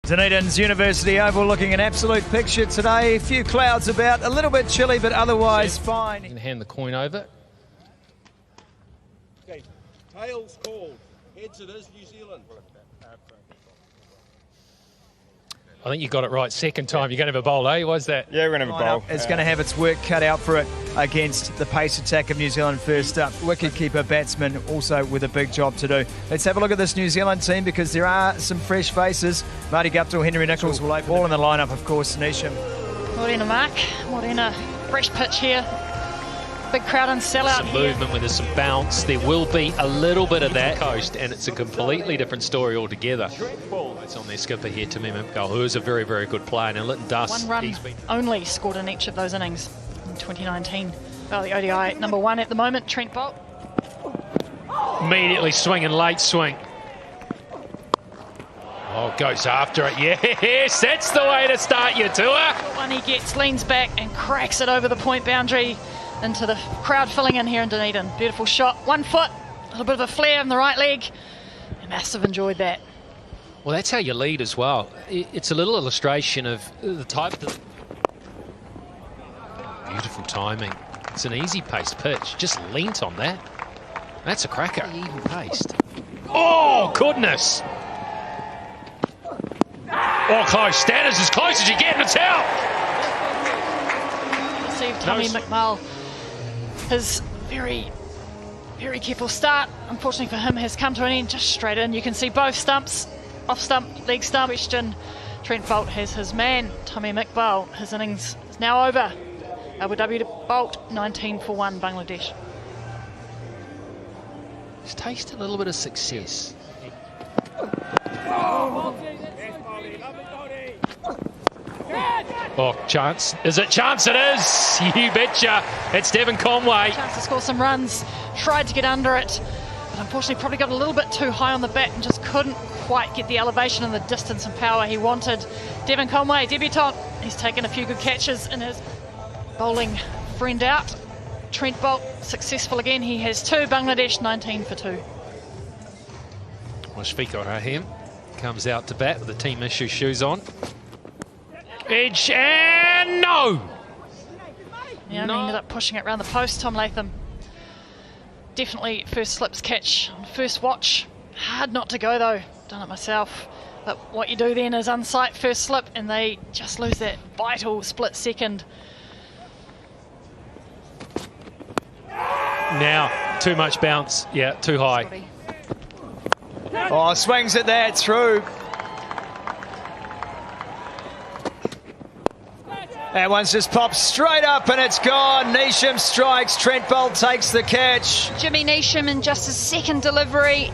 Dunedin's University Oval looking an absolute picture today. A few clouds about, a little bit chilly, but otherwise fine. You can hand the coin over. Okay, tails called. Heads it is New Zealand. I think you got it right second time. You're going to have a bowl, eh? Why's that? Yeah, we're going to have a bowl. It's going to have its work cut out for it against the pace attack of New Zealand first up. Wicket-keeper batsman also with a big job to do. Let's have a look at this New Zealand team because there are some fresh faces. Marty Guptill, Henry Nicholls will open. All in the lineup, of course, Nisham. Morena, Mark. Morena, fresh pitch here. Big crowd and sellout Some movement where there's some bounce. There will be a little bit of that coast, and it's a completely different story altogether. It's on their skipper here, Tamim Iqbal, who is a very, very good player. Now, Lytton Duss, one run only scored in each of those innings in 2019. Well, the ODI number one at the moment, Trent Boult. Immediately swinging, late swing. Oh, goes after it. Yes, that's the way to start your tour. One he gets, leans back and cracks it over the point boundary into the crowd filling in here in Dunedin. Beautiful shot, 1 foot, a little bit of a flare in the right leg. And Massive enjoyed that. Well, that's how you lead as well. It's a little illustration of the type of... Beautiful timing. It's an easy-paced pitch. Just leant on that. That's a cracker. Even-paced. Oh, goodness! Oh, close. That is as close as you get, and it's out! Received Tommy McMull. His very, very careful start, unfortunately for him, has come to an end just straight in. You can see both stumps, off stump, leg stump. Question. Trent Boult has his man, Tommy Iqbal. His innings is now over. Abu Dhabi to Boult, 19 for 1, Bangladesh. He's tasted a little bit of success. Oh, chance. Is it chance? It is. You betcha. It's Devon Conway. Chance to score some runs. Tried to get under it, but unfortunately probably got a little bit too high on the bat and just couldn't quite get the elevation and the distance and power he wanted. Devon Conway, debutant. He's taken a few good catches in his bowling friend out. Trent Boult, successful again. He has 2. Bangladesh, 19 for 2. Mushfiqur Rahim comes out to bat with the team issue shoes on. Edge and no! Yeah, no. He ended up pushing it around the post, Tom Latham. Definitely first slips catch on first watch. Hard not to go though, done it myself. But what you do then is unsight first slip and they just lose that vital split second. Now, too much bounce. Yeah, too high. Oh, swings at that, through. That one's just popped straight up and it's gone. Nisham strikes, Trent Boult takes the catch. Jimmy Nisham in just his second delivery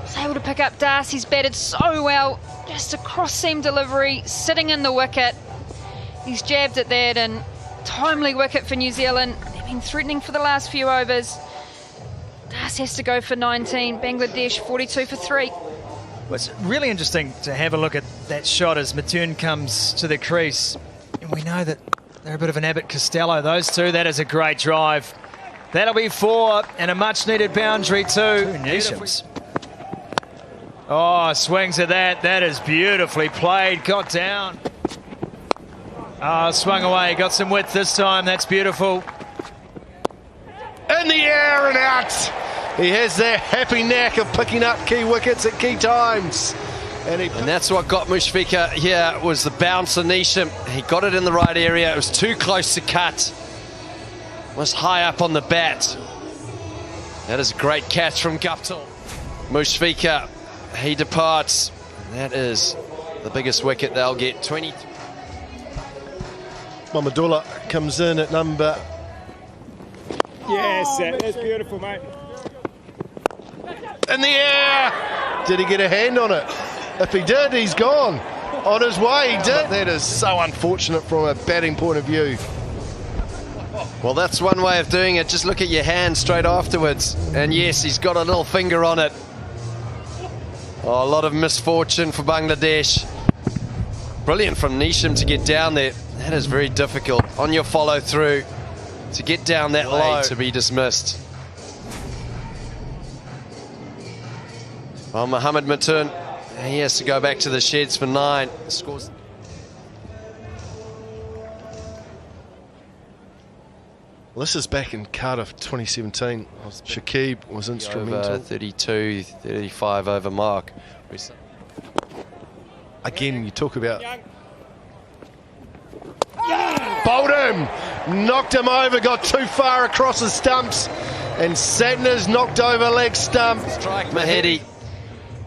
was able to pick up Das. He's batted so well. Just a cross-seam delivery, sitting in the wicket. He's jabbed at that and timely wicket for New Zealand. They've been threatening for the last few overs. Das has to go for 19. Bangladesh 42 for 3. Well, it's really interesting to have a look at that shot as Mattern comes to the crease. And we know that they're a bit of an Abbott Costello, those two. That is a great drive. That'll be 4 and a much-needed boundary too. Nisham's. Oh, swings at that. That is beautifully played. Got down. Oh, swung away. Got some width this time. That's beautiful. In the air and out. He has that happy knack of picking up key wickets at key times. And that's what got Mushfiqur here, was the bounce of Nisham. He got it in the right area. It was too close to cut. Was high up on the bat. That is a great catch from Guptill. Mushfiqur, he departs. That is the biggest wicket they'll get. 20. Mamadullah comes in at number... Yes, that's beautiful, mate. In the air! Did he get a hand on it? If he did, he's gone. On his way, he did. That is so unfortunate from a batting point of view. Well, that's one way of doing it. Just look at your hand straight afterwards. And yes, he's got a little finger on it. Oh, a lot of misfortune for Bangladesh. Brilliant from Nisham to get down there. That is very difficult on your follow through to get down that low to be dismissed. Well, Mohamed Mattern He has to go back to the sheds for 9. Scores. Well, this is back in Cardiff 2017. Shakib was instrumental. Over 32, 35 over mark. Again, you talk about... Bowled him! Knocked him over, got too far across the stumps. And Santner's knocked over leg stump. Mahedi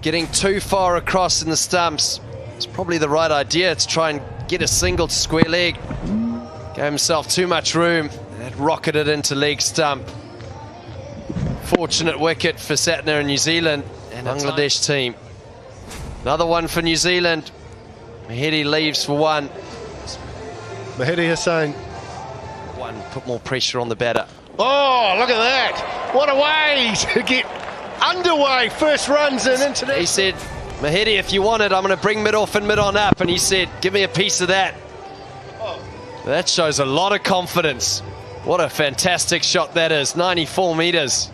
getting too far across in the stumps. It's probably the right idea to try and get a single to square leg. Gave himself too much room. That rocketed into leg stump. Fortunate wicket for Santner in New Zealand and Bangladesh team. Another one for New Zealand. Mahedi leaves for 1. Mahedi Hussain. 1, put more pressure on the batter. Oh, look at that. What a way to get underway. First runs in international. He said, Mahedi, if you want it, I'm going to bring mid off and mid on up. And he said, give me a piece of that. That shows a lot of confidence. What a fantastic shot that is. 94 metres.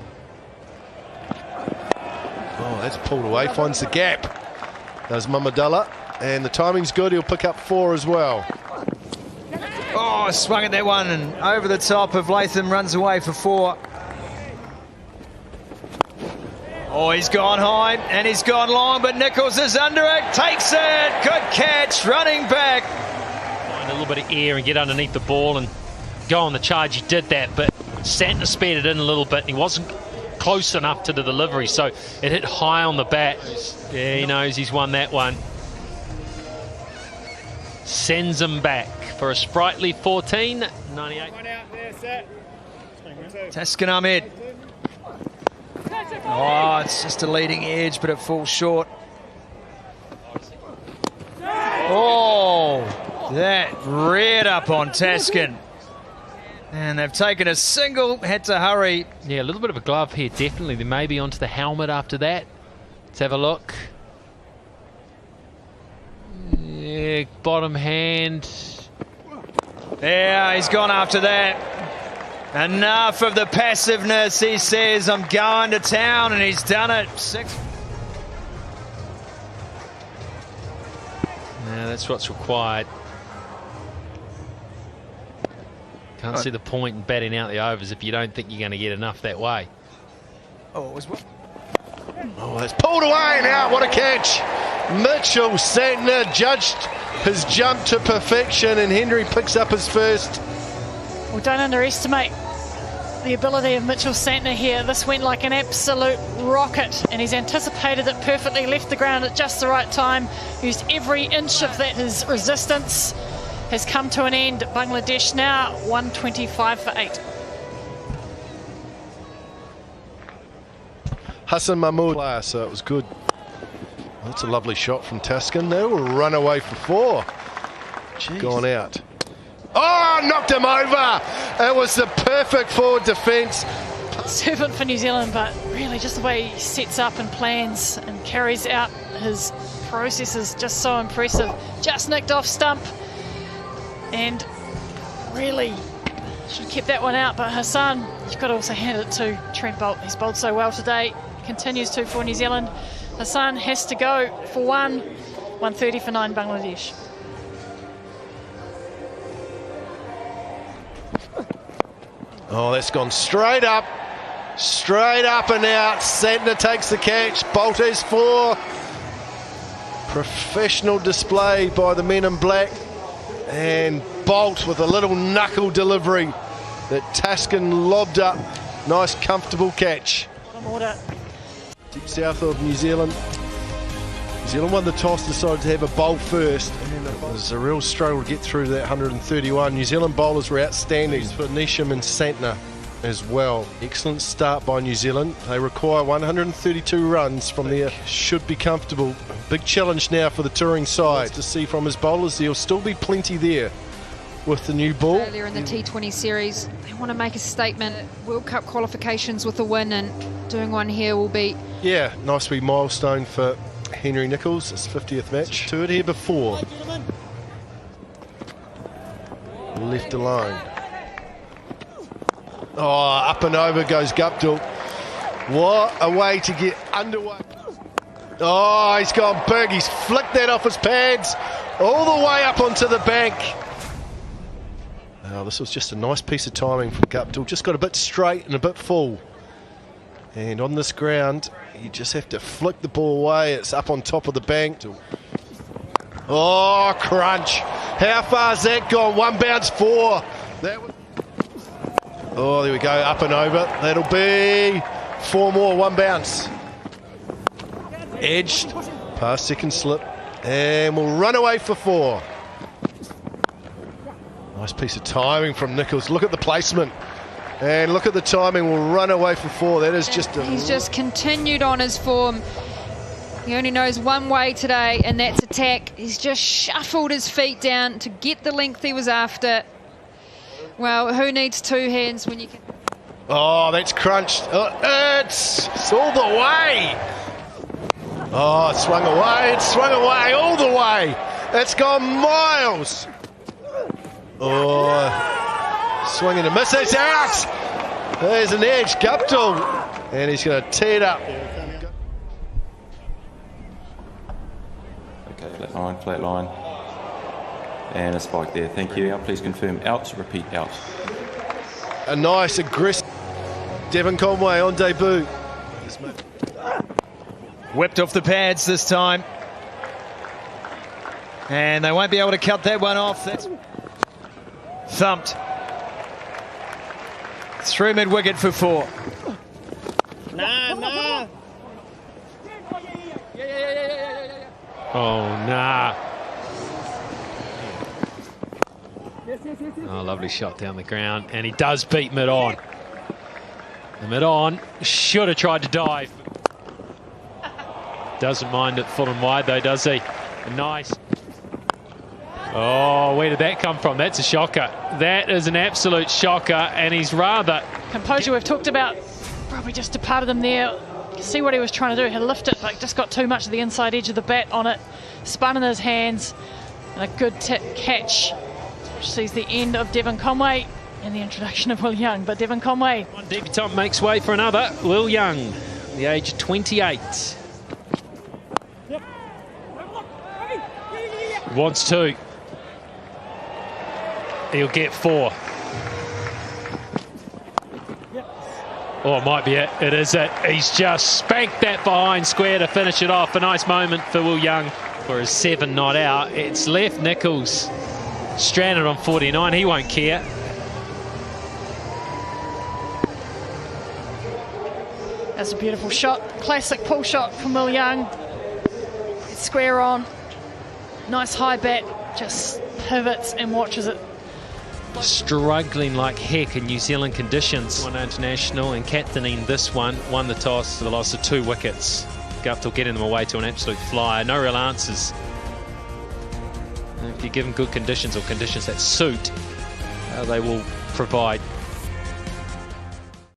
Oh, that's pulled away. Finds the gap. There's Mamadullah. And the timing's good. He'll pick up 4 as well. Oh, swung at that one and over the top of Latham, runs away for 4. Oh, he's gone high and he's gone long, but Nicholls is under it, takes it, good catch, running back. Find a little bit of air and get underneath the ball and go on the charge. He did that, but Santner sped it in a little bit and he wasn't close enough to the delivery, so it hit high on the bat. Yeah, he knows he's won that one. Sends him back for a sprightly 14, 98. Taskin Ahmed. Oh, it's just a leading edge, but it falls short. Oh, that reared up on Taskin. And they've taken a single, had to hurry. Yeah, a little bit of a glove here, definitely. They may be onto the helmet after that. Let's have a look. Yeah, bottom hand. Yeah, he's gone after that. Enough of the passiveness, he says, I'm going to town, and he's done it. 6. Yeah, that's what's required. Can't see the point in batting out the overs if you don't think you're going to get enough that way. Oh, it was what? Oh, that's pulled away now. What a catch. Mitchell Santner judged his jump to perfection, and Henry picks up his first. Well, don't underestimate the ability of Mitchell Santner here. This went like an absolute rocket, and he's anticipated it perfectly, left the ground at just the right time, used every inch of that. His resistance has come to an end. Bangladesh now 125 for 8. Hassan Mahmood player, so it was good. That's a lovely shot from Taskin. They will run away for 4. Jeez. Gone out. Oh, knocked him over. It was the perfect forward defence. Servant for New Zealand, but really just the way he sets up and plans and carries out his processes, just so impressive. Just nicked off stump and really should have kept that one out, but Hassan, you've got to also hand it to Trent Boult. He's bowled so well today, continues to for New Zealand. Hassan has to go for 1, 130 for 9 Bangladesh. Oh, that's gone straight up and out. Santner takes the catch. Boult has 4. Professional display by the men in black. And Boult with a little knuckle delivery that Taskin lobbed up. Nice, comfortable catch. Bottom order. Deep south of New Zealand. New Zealand won the toss, decided to have a bowl first. And it was a real struggle to get through to that 131. New Zealand bowlers were outstanding for Neesham and Santner as well. Excellent start by New Zealand. They require 132 runs from there. Should be comfortable. Big challenge now for the touring side to see from his bowlers. There'll still be plenty there with the new ball. Earlier in the T20 series, they want to make a statement. World Cup qualifications with a win, and doing one here will be... Yeah, nice wee milestone for Henry Nicholls, his 50th match. To it here before. Left alone. Oh, up and over goes Guptill. What a way to get underway. Oh, he's gone big. He's flicked that off his pads all the way up onto the bank. Oh, this was just a nice piece of timing from Guptill. Just got a bit straight and a bit full. And on this ground, you just have to flick the ball away. It's up on top of the bank. Oh, crunch. How far's that gone? One bounce, 4. Oh, there we go. Up and over. That'll be 4 more. One bounce. Edged. Past second slip. And we'll run away for 4. Nice piece of timing from Nichols. Look at the placement. And look at the timing. We'll run away for 4. That is just a... He's just continued on his form. He only knows one way today, and that's attack. He's just shuffled his feet down to get the length he was after. Well, who needs 2 hands when you can... Oh, that's crunched. Oh, it's all the way. Oh, it swung away. It swung away all the way. It's gone miles. Oh, swing and a miss. It's out. There's an edge. Guptill. And he's going to tee it up. Okay, flat line. And a spike there. Thank you. Out, please confirm. Out, repeat, out. A nice, aggressive Devon Conway on debut. Whipped off the pads this time. And they won't be able to cut that one off. That's thumped. Through mid-wicket for 4. Nah. Oh, nah. Oh, lovely shot down the ground. And he does beat mid-on. The mid-on should have tried to dive. Doesn't mind it full and wide, though, does he? Nice. Oh, where did that come from? That's a shocker. That is an absolute shocker, and he's rather... Composure we've talked about probably just departed him there. You can see what he was trying to do. He lifted it, but just got too much of the inside edge of the bat on it. Spun in his hands, and a good tip catch, which sees the end of Devon Conway and the introduction of Will Young. But Devon Conway... One debutant makes way for another. Will Young, the age of 28. Wants 2. He'll get 4. Oh, it might be it. It is it. He's just spanked that behind square to finish it off. A nice moment for Will Young for his 7 not out. It's left Nichols stranded on 49. He won't care. That's a beautiful shot. Classic pull shot from Will Young. It's square on. Nice high bat. Just pivots and watches it. Struggling like heck in New Zealand conditions. One international and captaining this one. Won the toss for the loss of 2 wickets. Guptill getting them away to an absolute flyer. No real answers. If you give them good conditions or conditions that suit, they will provide